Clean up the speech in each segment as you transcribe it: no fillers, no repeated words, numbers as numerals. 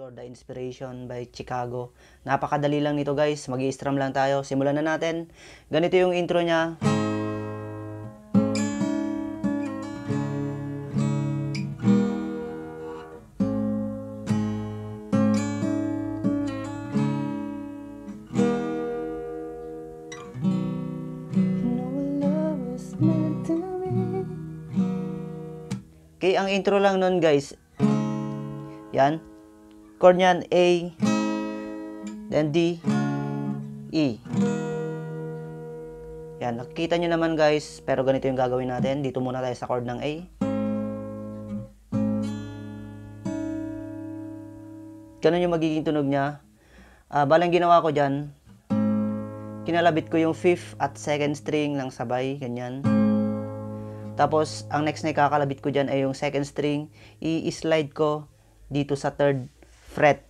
The Inspiration by Chicago. Napakadali lang nito guys, mag-i-strum lang tayo. Simulan na natin. Ganito yung intro niya. Okay, ang intro lang nun guys. Yan. Chord niyan, A, then D, E. Yan, nakikita nyo naman guys, pero ganito yung gagawin natin. Dito muna tayo sa chord ng A. Ganun yung magiging tunog niya. Balang ginawa ko dyan, kinalabit ko yung 5th at 2nd string ng sabay, ganyan. Tapos, ang next na ikakalabit ko dyan ay yung 2nd string. I-slide ko dito sa 3rd fret.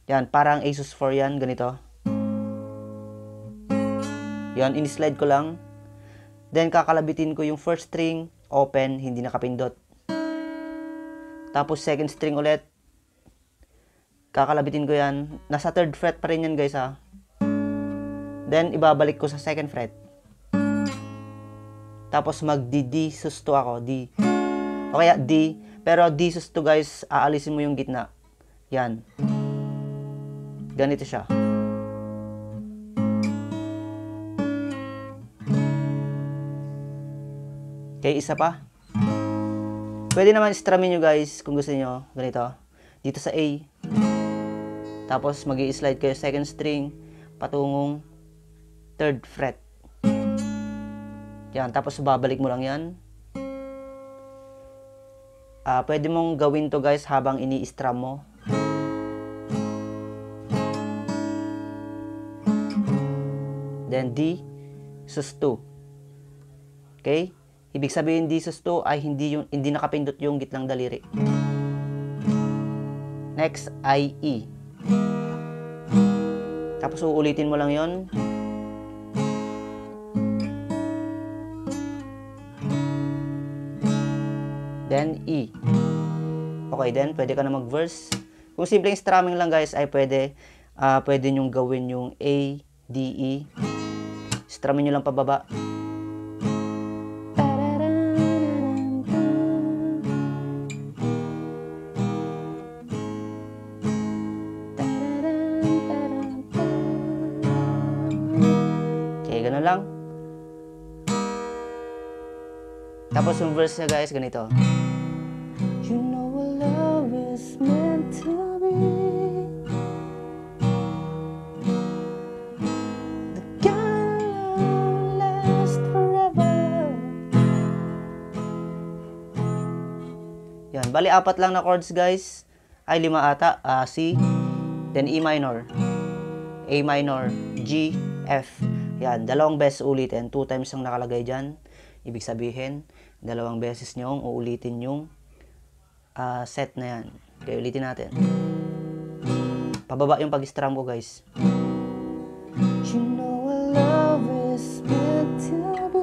Yan, parang Asus 4 yan, ganito. Yan, in-slide ko lang. Then, kakalabitin ko yung 1st string, open, hindi nakapindot. Tapos, 2nd string ulit. Kakalabitin ko yan. Nasa 3rd fret pa rin yan, guys, ha. Then, ibabalik ko sa 2nd fret. Tapos, mag-D sus 2 ako, D. O kaya, D. Pero, D sus 2, guys, aalisin mo yung gitna. Yan. Ganito siya. Okay, isa pa. Pwede naman strumin nyo guys kung gusto nyo. Ganito. Dito sa A. Tapos mag-i-slide kayo 2nd string patungong 3rd fret. Yan. Tapos babalik mo lang yan. Pwede mong gawin to guys habang ini-strum mo. Then D sus 2. Okay? Ibig sabihin D sus 2 ay hindi nakapindot yung gitnang daliri. Next ay E. Tapos uulitin mo lang 'yon. Then E. Okay, then pwede ka na mag-verse. Kung simpleng strumming lang guys ay pwede nyong gawin yung A, D, E. Strumin nyo lang pababa. Okay, ganun lang. Tapos yung verse niya guys, ganito. You know love is meant to be. Yan, bali 4 lang na chords guys. Ay 5 ata. C, then E minor, A minor, G, F. Yan, dalawang beses ulitin. 2 times ang nakalagay dyan. Ibig sabihin, dalawang beses nyong uulitin yung set na yan. Okay, ulitin natin. Pababa yung pag-strum ko guys. You know love is meant to be.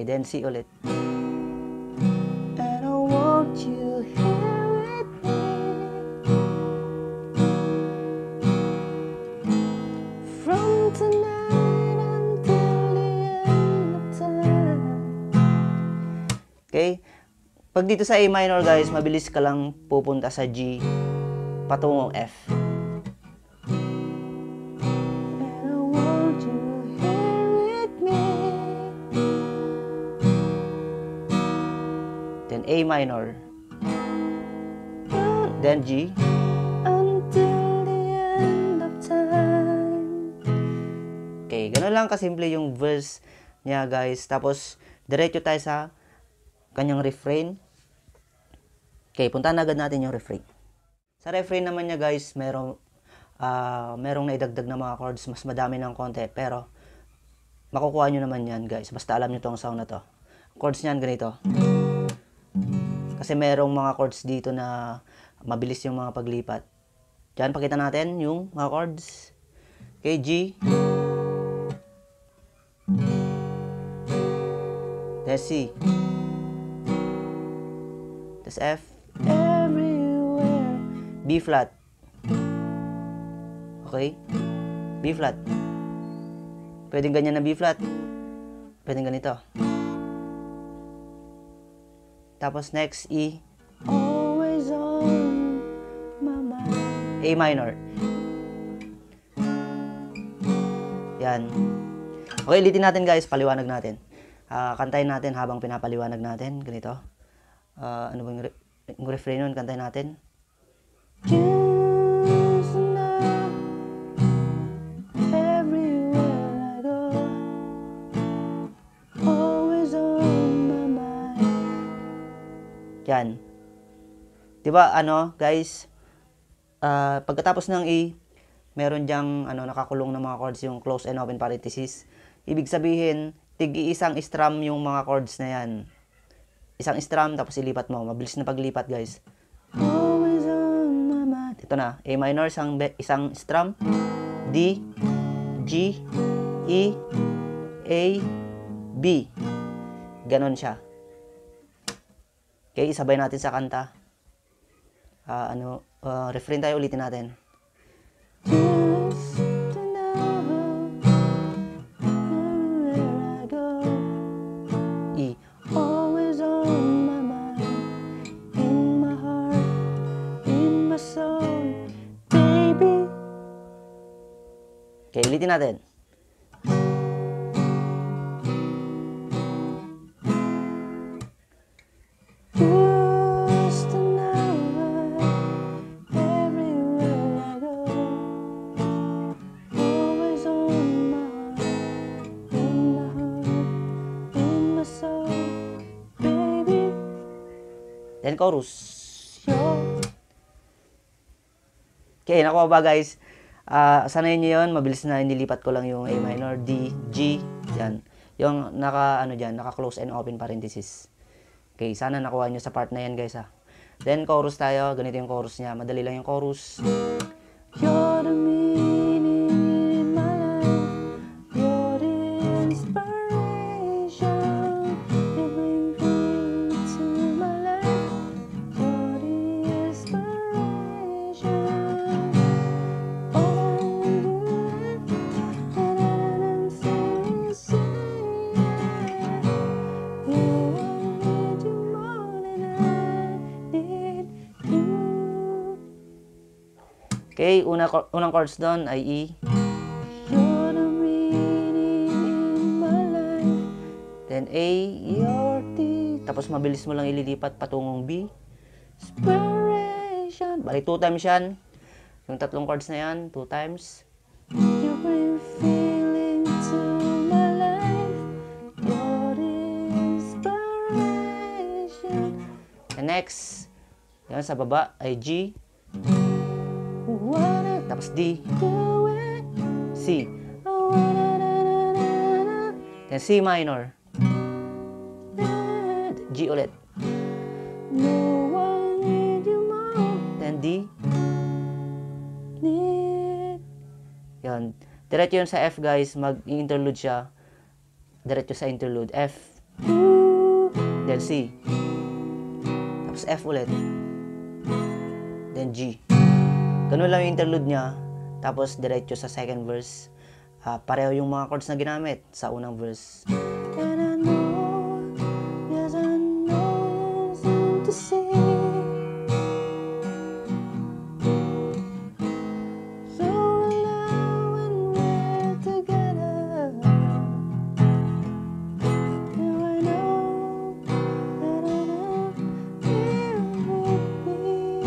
Then C ulit. And I want you here with me. From tonight until the end of time. Okay? Pag dito sa A minor guys, mabilis ka lang pupunta sa G patungong F. And I want you here with me. Then A minor. Then G. Until the end of time. Okay, gano'n lang kasimple yung verse niya guys. Tapos, diretso tayo sa kanyang refrain. Okay, puntahan agad natin yung refrain. Sa refrain naman niya guys, merong naidagdag na mga chords. Mas madami ng konti. Pero, makukuha nyo naman yan guys. Basta alam nyo tong sound na to. Chords niyan ganito. Kasi merong mga chords dito na mabilis yung mga paglipat. Diyan, pakita natin yung mga chords. Okay, G. Then C. Tapos F. Everywhere. B flat. Okay? B flat. Pwedeng ganyan na B flat. Pwedeng ganito. Tapos next, E. Always on my mind. A minor. Yan. Okay, ulitin natin guys. Paliwanag natin. Kantayin natin habang pinapaliwanag natin. Ganito. Ano ba yung refrain nun? Kantayin natin. Just now, everywhere I go, always on my mind. Yan. Diba, guys, pagkatapos ng A, meron diyang, nakakulong na mga chords, yung close and open parenthesis. Ibig sabihin, tig-iisang strum yung mga chords na yan. Isang strum, tapos ilipat mo. Mabilis na paglipat, guys. Always on my mind. Ito na, A minor, isang strum, D, G, E, A, B. Ganon siya. Okay, isabay natin sa kanta. Refrain tayo, ulitin natin. Just to know, everywhere I go, E. always on my mind, in my heart, in my soul, baby. Okay, ulitin natin. Just tonight, everywhere I go, always on my heart, in my soul, baby. Then chorus. You're Okay, nakuha ba guys? Sanayin nyo yun. Mabilis na inilipat ko lang yung A minor, D, G. Yan. Yung naka-close and open parenthesis. Okay, sana nakuha nyo sa part na yan guys ha. Then chorus tayo. Ganito yung chorus niya. Madali lang yung chorus. the meaning in my life. You're the inspiration. You bring beauty to my life. You're the inspiration. All I do and I'm saying, you need you more than I need you. Okay, unang chords doon ay E. You're the meaning in my life. Then A, You're the tapos mabilis mo lang ililipat patungong B. inspiration. Balik 2 times yan. Yung tatlong chords na yan, 2 times. You bring feeling to my life. You're the inspiration. And next, yan sa baba ay G. Wanna Tapos D, do it. C. Oh, na-na-na-na-na. Then C minor. G ulit. No one need you more. Then D. Need. Yan. Diretso yun sa F guys. Mag-interlude siya. Diretso sa interlude. F. You. Then C. Tapos F ulit. Then G. Ganun lang yung interlude niya. Tapos diretso sa second verse. pareho yung mga chords na ginamit sa unang verse. And I know, yes I know something to say. So now when we're together, now I know that I know here with me.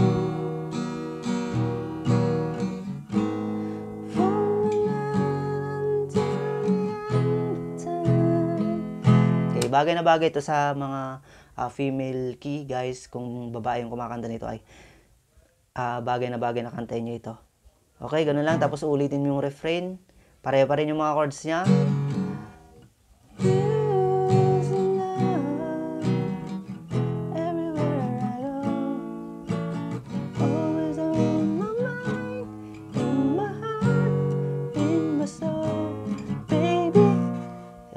From the night until the end of time. Okay, bagay na bagay to sa mga female key, guys. Kung babae yung kumakanta nito ay bagay na bagay na kantahin nyo ito. Okay, ganun lang. Tapos ulitin mo yung refrain. Pareho pa rin yung mga chords niya. Years in love, everywhere I go, always on my mind, in my heart, in my soul, baby.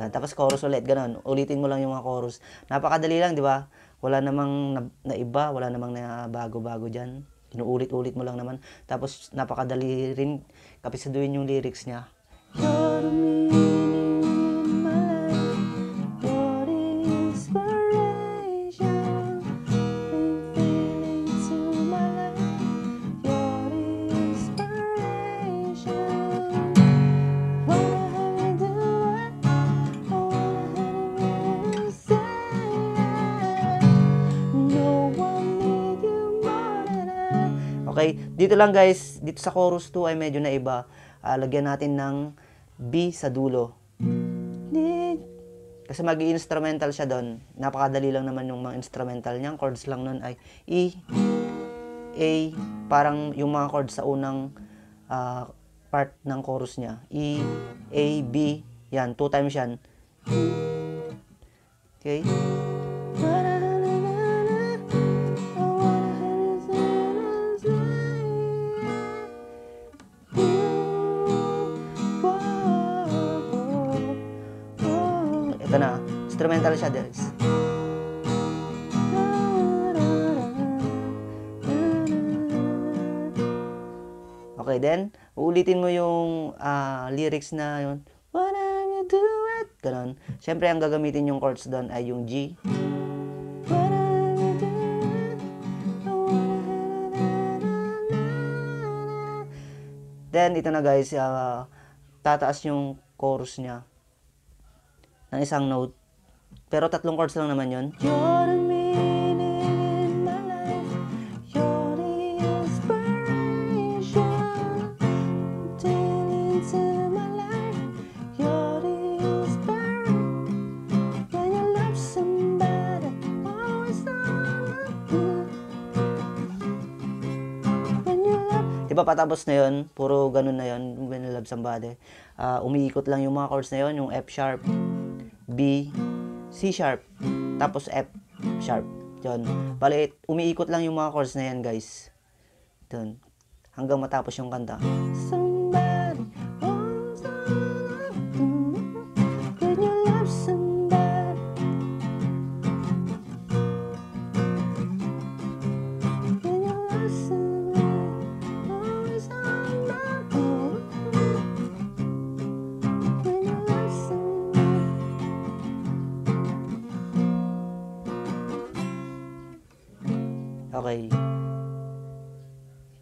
Yan, tapos chorus ulit, ganun. Ulitin mo lang yung mga chorus. Napakadali lang, di ba? Wala namang na iba, wala namang na bago-bago dyan. Inuulit-ulit mo lang naman. Tapos napakadali rin kapisaduhin yung lyrics niya. You're the meaning in my life, you're the inspiration, bring feeling to my life, you're the inspiration. Wanna have you do it, I wanna have you say it. No one need you more than I. Okay, dito lang guys, dito sa chorus 2 ay medyo naiba. Lagyan natin ng B sa dulo. Need. Kasi mag-i-instrumental siya doon. Napakadali lang naman yung mga instrumental niya. Ang chords lang nun ay E, A, parang yung mga chords sa unang part ng chorus niya. E, A, B, yan, 2 times yan. Okay? Ito na, instrumental siya guys. Okay, then, uulitin mo yung lyrics na yun. Wanna you do it? Ganon. Siyempre, ang gagamitin yung chords doon ay yung G. Then, ito na guys, tataas yung chorus niya ng isang note. Pero 3 chords lang naman yun. You're the meaning in my life, you're the inspiration, turning into my life, you're the inspiration. When you love somebody, always on you. When you love. Diba patapos na yun, puro ganun na yun, when you love somebody. Umiikot lang yung mga chords na yun, yung F sharp, B, C sharp, tapos F sharp. Yun. Bali, umiikot lang yung mga chords na yan, guys. Dun. Hanggang matapos yung kanta. Somebody wants to love you. When you love somebody, when you love somebody, always on my own. When you love somebody. Okay.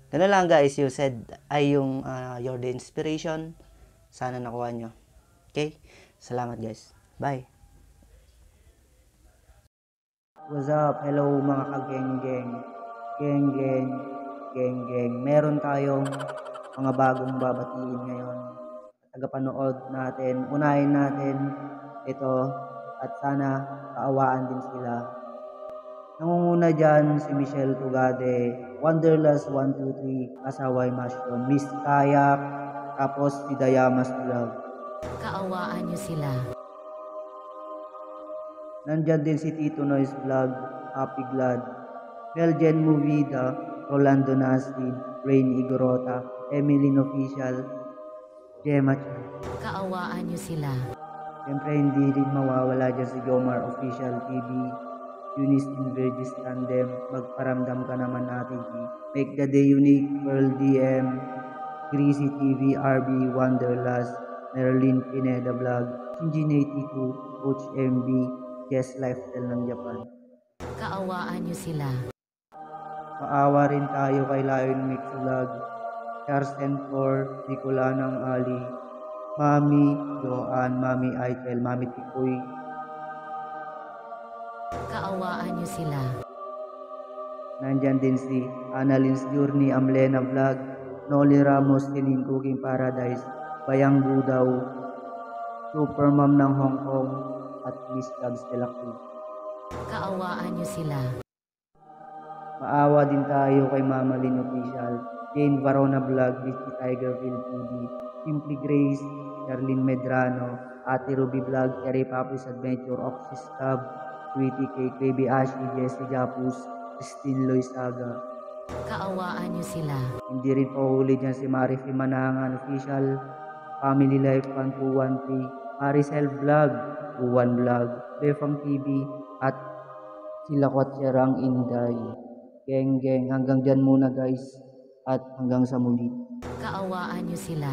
Ganun lang guys, you said ay yung you're the inspiration. Sana nakuha nyo. Okay? Salamat guys. Bye. What's up? Hello mga kageng-geng. Geng-geng. Geng-geng. Meron tayong mga bagong babatiin ngayon. Tagapanood natin. Unahin natin ito at sana kaawaan din sila. Nangunguna dyan si Michelle Tugade, Wanderlust 123, Kasaway Mushroom, Miss Kayak, tapos si Dayamas Vlog. Kaawaan niyo sila. Nandyan din si Tito Noise Vlog, Happy Glad, Belgian Movida, Rolando Nasty, Rain Igorota, Emeline Official, Gemma Chan. Kaawaan niyo sila. Siyempre hindi rin mawawala dyan si Jomar Official TV, Eunice in Vergis Tandem, Magparamdam Ka Naman Ate G, Make the Day Unique, Pearl DM, Greasy TV, RB, Wanderlust, Merlin Pineda Vlog, Shinjin82, Coach MB, Jess Lifestyle ng Japan. Kaawaan niyo sila. Maawa rin tayo kay Lion Mix Vlog, Charles N4, Nicolanang Ali, Mami Joan, Mami Aitel, Mami Tikoy. Kaawaan niyo sila. Nandyan din si Annalyn's Journey, Amlena Vlog, Noli Ramos, Tining Cooking Paradise, Bayang Budaw, Supermom ng Hong Kong, at Miss Gabs de la Cruz. Kaawaan niyo sila. Maawa din tayo kay Mama Lynn Official, Jane Varona Vlog, Richie Tigerfield TV, Simply Grace, Charlene Medrano, Ate Ruby Vlog, Terry Papis Adventure, Oxys Cub, Sweetie Cake, Baby Ashley, Jessie Japus, Christine Loisaga. Kaawaan niyo sila. Hindi rin pahuli dyan si Marifi Manangan Official, Family Life Fan 213, Maricel Vlog, Uwan Vlog, Befang TV, at sila Kwatsirang Inday. Geng, hanggang dyan muna guys, at hanggang sa muli. Kaawaan niyo sila.